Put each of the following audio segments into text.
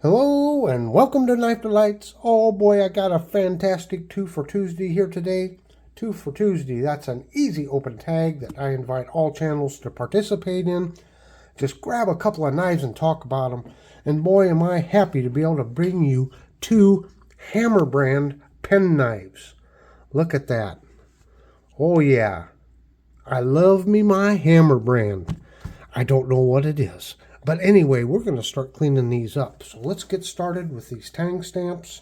Hello and welcome to Knife Delights. Oh boy, I got a fantastic 2 for Tuesday here today. 2 for Tuesday, that's an easy open tag that I invite all channels to participate in. Just grab a couple of knives and talk about them. And boy, am I happy to be able to bring you 2 Hammer brand pen knives. Look at that. Oh yeah, I love me my Hammer brand. I don't know what it is. But anyway, we're going to start cleaning these up. So let's get started with these tang stamps.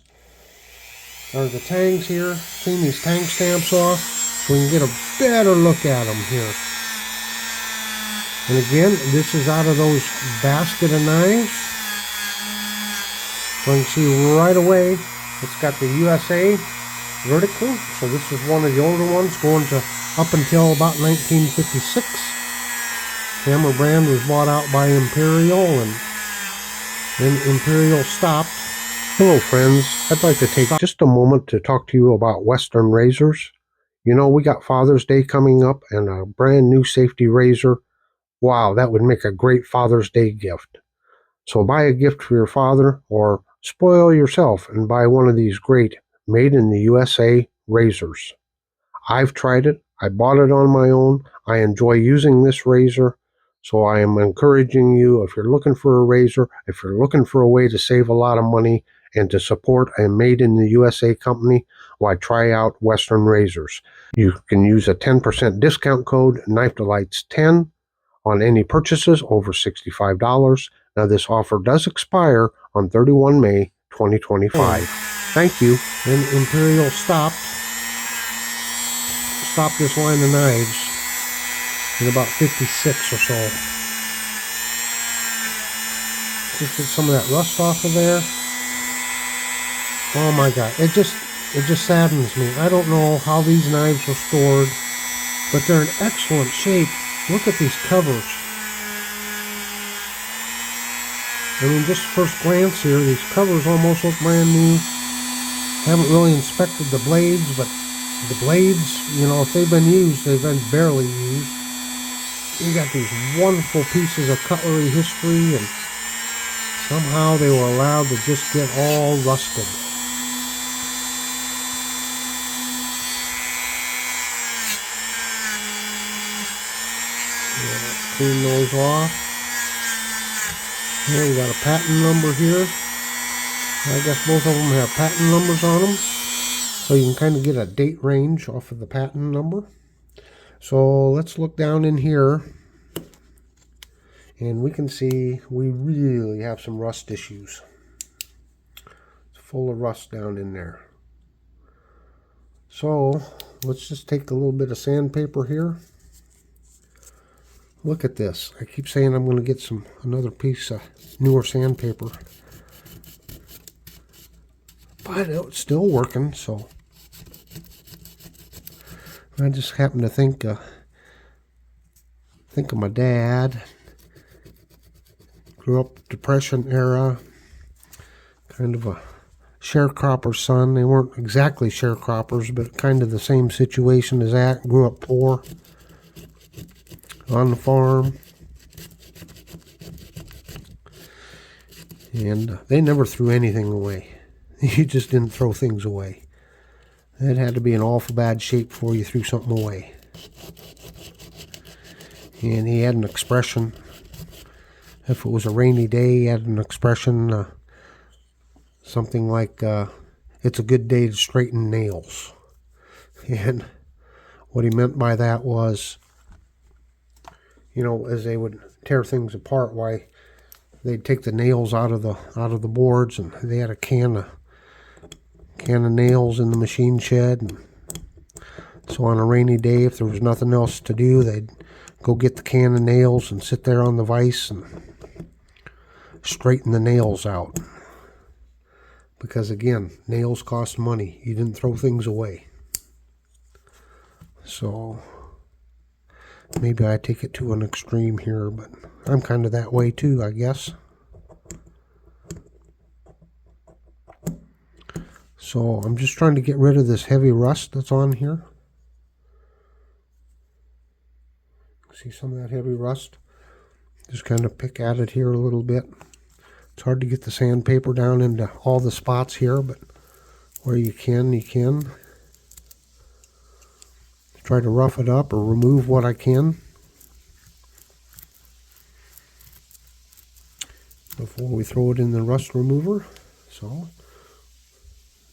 Or the tangs here. Clean these tang stamps off so we can get a better look at them here. And again, this is out of those basket of knives. So you can see right away, it's got the USA vertical. So this is one of the older ones going to up until about 1956. Hammer brand was bought out by Imperial, and then Imperial stopped. Hello friends, I'd like to take just a moment to talk to you about Western razors. You know, we got Father's Day coming up and a brand new safety razor. Wow, that would make a great Father's Day gift. So buy a gift for your father or spoil yourself and buy one of these great made in the USA razors. I've tried it. I bought it on my own. I enjoy using this razor. So I am encouraging you, if you're looking for a razor, if you're looking for a way to save a lot of money and to support a made in the USA company, why try out Western razors. You can use a 10% discount code, KnifeDelights10, on any purchases over $65. Now this offer does expire on 31 May 2025. Thank you. Then Imperial stopped this line of knives in about 56 or so. Just get some of that rust off of there. Oh my god, it just saddens me. I don't know how these knives were stored, but they're in excellent shape. Look at these covers. I mean, just first glance here, these covers almost look brand new. Haven't really inspected the blades, but the blades, you know, if they've been used, they've been barely used. You got these wonderful pieces of cutlery history, and somehow they were allowed to just get all rusted. Yeah, clean those off. Here we got a patent number here. I guess both of them have patent numbers on them, so you can kind of get a date range off of the patent number. So let's look down in here, and we can see we really have some rust issues. It's full of rust down in there. So let's just take a little bit of sandpaper here. Look at this. I keep saying I'm going to get another piece of newer sandpaper, but it's still working. So I just happen to think of my dad. Grew up Depression era, kind of a sharecropper's son. They weren't exactly sharecroppers, but kind of the same situation as that. Grew up poor on the farm, and they never threw anything away. You just didn't throw things away. It had to be in awful bad shape before you threw something away. And he had an expression. If it was a rainy day, he had an expression, something like, it's a good day to straighten nails. And what he meant by that was, you know, as they would tear things apart, why they'd take the nails out of the boards, and they had a can of nails in the machine shed. And so on a rainy day, if there was nothing else to do, they'd go get the can of nails and sit there on the vise and straighten the nails out. Because again, nails cost money. You didn't throw things away. So maybe I take it to an extreme here, but I'm kind of that way too, I guess. So I'm just trying to get rid of this heavy rust that's on here. See some of that heavy rust? Just kind of pick at it here a little bit. It's hard to get the sandpaper down into all the spots here, but where you can, you can. Try to rough it up or remove what I can before we throw it in the rust remover. So,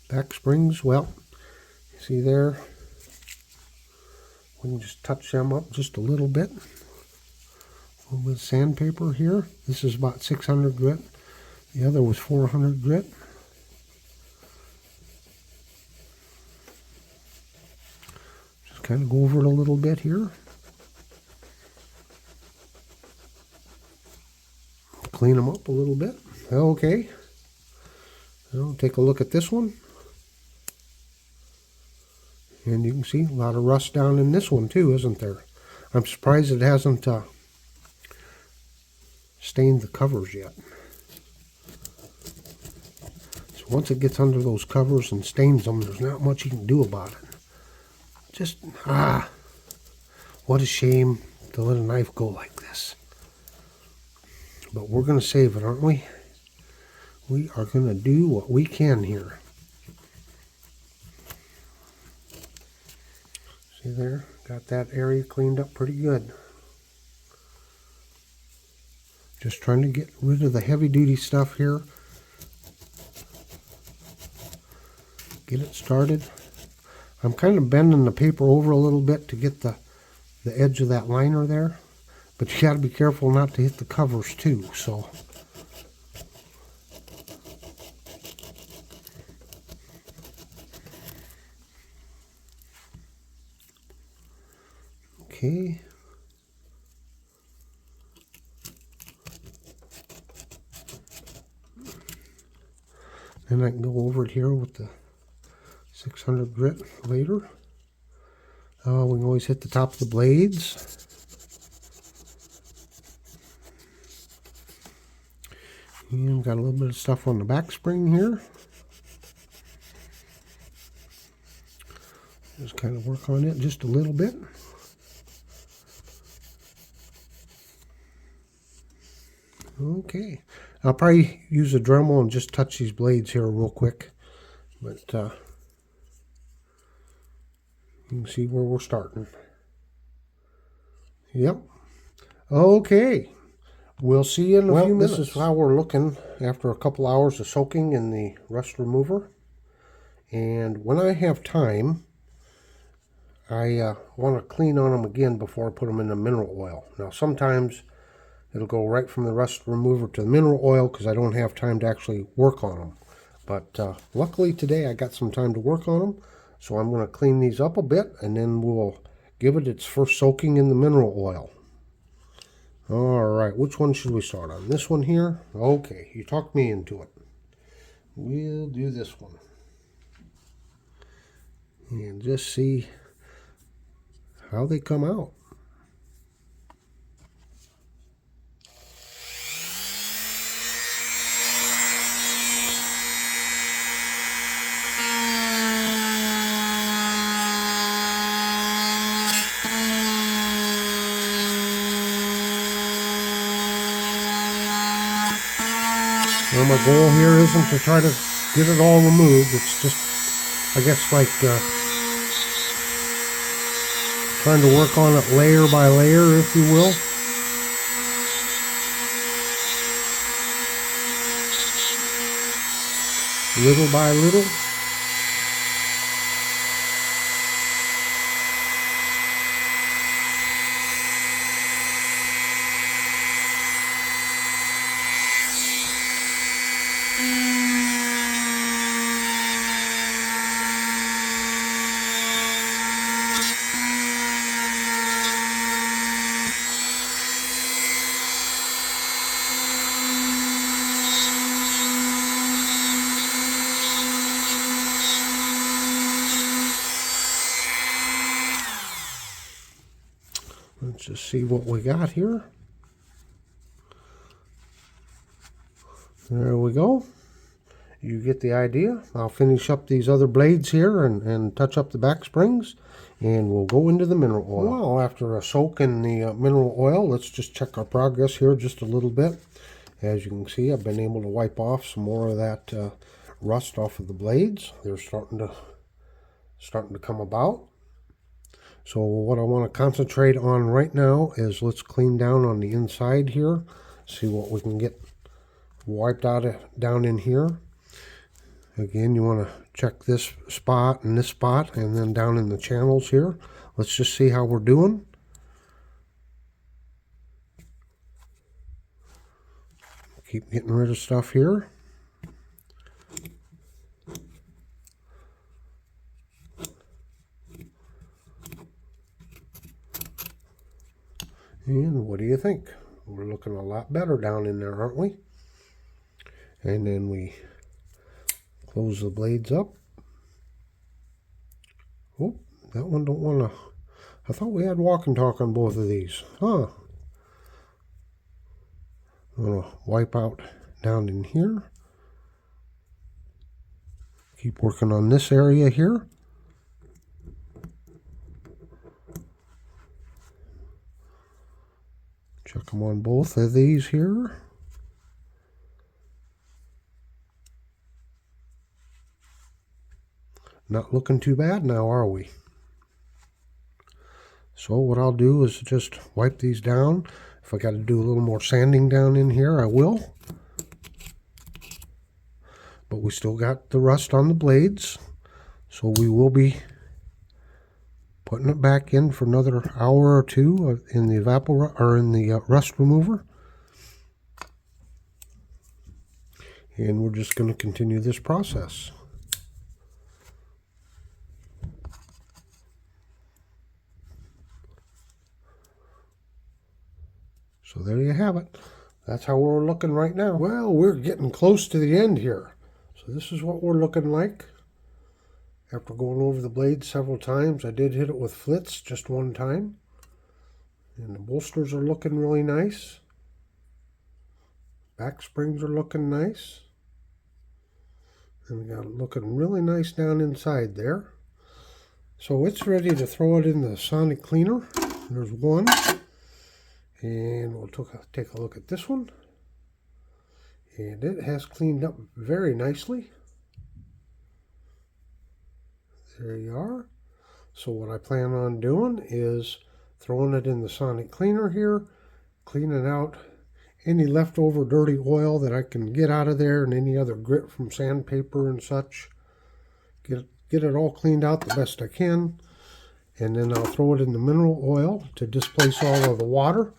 back springs, well, you see there, we can just touch them up just a little bit. A little bit of sandpaper here. This is about 600 grit. The other was 400 grit. Just kind of go over it a little bit here. Clean them up a little bit. Okay. Now take a look at this one. And you can see a lot of rust down in this one too, isn't there? I'm surprised it hasn't stained the covers yet. So once it gets under those covers and stains them, there's not much you can do about it. Just, what a shame to let a knife go like this. But we're going to save it, aren't we? We are going to do what we can here. See there? Got that area cleaned up pretty good. Just trying to get rid of the heavy-duty stuff here. Get it started. I'm kind of bending the paper over a little bit to get the edge of that liner there. But you got to be careful not to hit the covers too, so. Okay. Then I can go over it here with the 600 grit later. We can always hit the top of the blades. And got a little bit of stuff on the back spring here. Just kind of work on it just a little bit. Okay. I'll probably use a Dremel and just touch these blades here real quick. But you can see where we're starting. Yep. Okay. We'll see you in a few minutes. This is how we're looking after a couple hours of soaking in the rust remover. And when I have time, I want to clean on them again before I put them in the mineral oil. Now sometimes it'll go right from the rust remover to the mineral oil because I don't have time to actually work on them. But luckily today I got some time to work on them. So I'm going to clean these up a bit and then we'll give it its first soaking in the mineral oil. Alright, which one should we start on? This one here? Okay, you talked me into it. We'll do this one. And just see how they come out. Well, my goal here isn't to try to get it all removed. It's just, I guess, like trying to work on it layer by layer, if you will. Little by little. Let's just see what we got here. There we go. You get the idea. I'll finish up these other blades here and touch up the back springs, and we'll go into the mineral oil. Well, after a soak in the mineral oil, let's just check our progress here just a little bit. As you can see, I've been able to wipe off some more of that rust off of the blades. They're starting to come about. So what I want to concentrate on right now is let's clean down on the inside here. See what we can get wiped out down in here. Again, you want to check this spot and this spot, and then down in the channels here. Let's just see how we're doing. Keep getting rid of stuff here. And what do you think? We're looking a lot better down in there, aren't we? And then we close the blades up. Oh, that one don't want to... I thought we had walk and talk on both of these. Huh. I'm going to wipe out down in here. Keep working on this area here. Check them on both of these here. Not looking too bad now, are we? So what I'll do is just wipe these down. If I got to do a little more sanding down in here, I will. But we still got the rust on the blades, so we will be putting it back in for another hour or two in the rust remover. And we're just going to continue this process. So there you have it. That's how we're looking right now. Well, we're getting close to the end here. So this is what we're looking like. After going over the blade several times, I did hit it with flits just one time. And the bolsters are looking really nice. Back springs are looking nice. And we got it looking really nice down inside there. So it's ready to throw it in the sonic cleaner. There's one. And we'll take a look at this one. And it has cleaned up very nicely. There you are. So what I plan on doing is throwing it in the sonic cleaner here, cleaning out any leftover dirty oil that I can get out of there and any other grit from sandpaper and such. Get it all cleaned out the best I can. And then I'll throw it in the mineral oil to displace all of the water.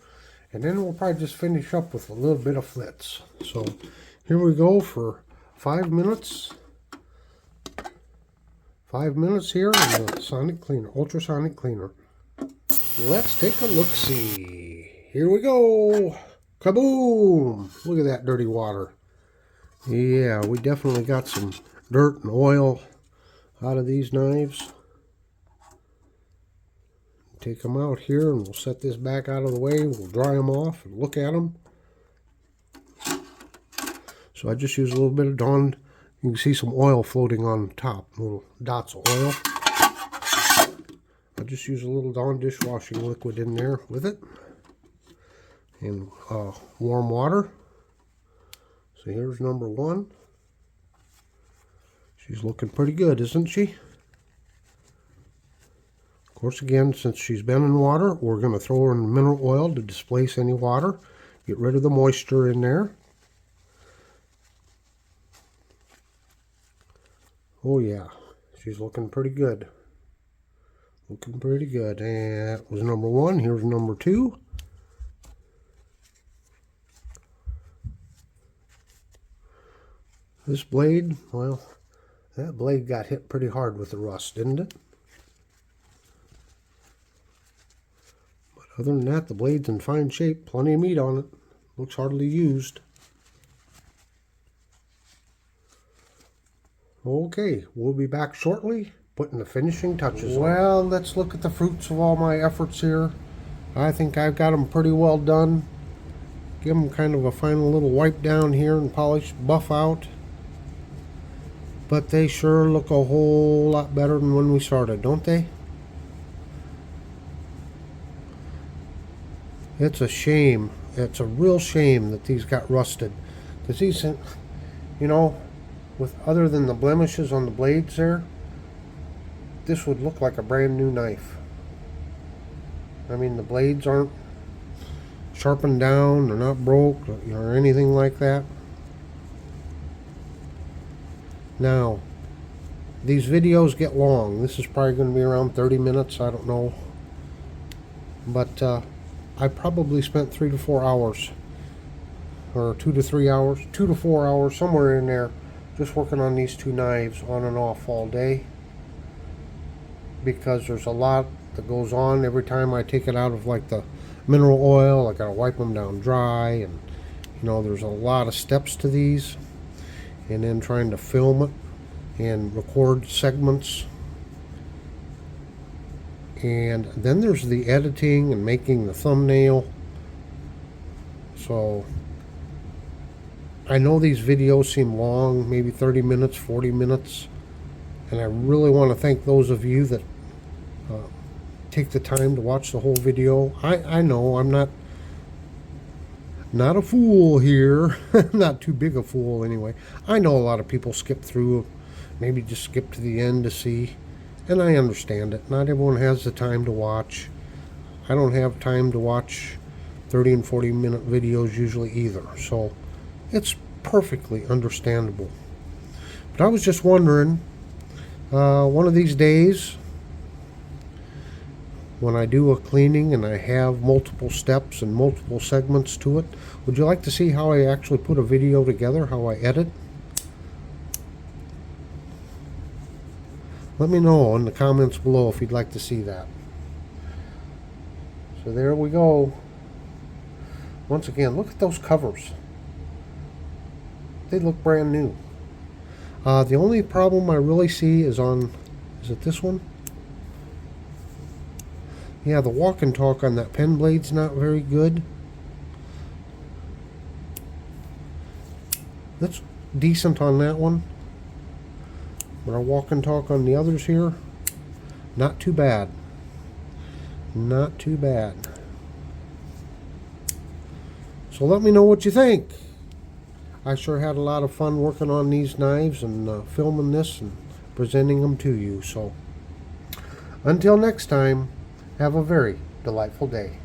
And then we'll probably just finish up with a little bit of flits. So here we go for 5 minutes. 5 minutes here on the sonic cleaner, ultrasonic cleaner. Let's take a look-see. Here we go. Kaboom! Look at that dirty water. Yeah, we definitely got some dirt and oil out of these knives. Take them out here and we'll set this back out of the way. We'll dry them off and look at them. So I just use a little bit of Dawn. You can see some oil floating on top, little dots of oil. I just use a little Dawn dishwashing liquid in there with it. And warm water. So here's number one. She's looking pretty good, isn't she? Of course, again, since she's been in water, we're going to throw her in mineral oil to displace any water. Get rid of the moisture in there. Oh yeah, she's looking pretty good. Looking pretty good. And that was number one. Here's number two. This blade, well, that blade got hit pretty hard with the rust, didn't it? But other than that, the blade's in fine shape. Plenty of meat on it. Looks hardly used. Okay, we'll be back shortly, putting the finishing touches on. Well, let's look at the fruits of all my efforts here. I think I've got them pretty well done. Give them kind of a final little wipe down here and polish, buff out. But they sure look a whole lot better than when we started, don't they? It's a shame it's a real shame that these got rusted. Because these, you know, with other than the blemishes on the blades there, this would look like a brand new knife. I mean, the blades aren't sharpened down, they're not broke or anything like that. Now, these videos get long. This is probably going to be around 30 minutes, I don't know. But I probably spent 3 to 4 hours, or 2 to 3 hours, 2 to 4 hours, somewhere in there, just working on these two knives on and off all day. Because there's a lot that goes on every time I take it out of like the mineral oil. I gotta wipe them down dry, and you know, there's a lot of steps to these, and then trying to film it and record segments, and then there's the editing and making the thumbnail. So I know these videos seem long, maybe 30 minutes, 40 minutes, and I really want to thank those of you that take the time to watch the whole video. I know I'm not a fool here. Not too big a fool anyway. I know a lot of people skip through, maybe just skip to the end to see, and I understand it. Not everyone has the time to watch. I don't have time to watch 30 and 40 minute videos usually either, so it's perfectly understandable. But I was just wondering, one of these days, when I do a cleaning and I have multiple steps and multiple segments to it, would you like to see how I actually put a video together, how I edit? Let me know in the comments below if you'd like to see that. So there we go. Once again, look at those covers. They look brand new. The only problem I really see is it this one? Yeah, the walk and talk on that pen blade's not very good. That's decent on that one. But our walk and talk on the others here, not too bad. Not too bad. So let me know what you think. I sure had a lot of fun working on these knives and filming this and presenting them to you. So until next time, have a very delightful day.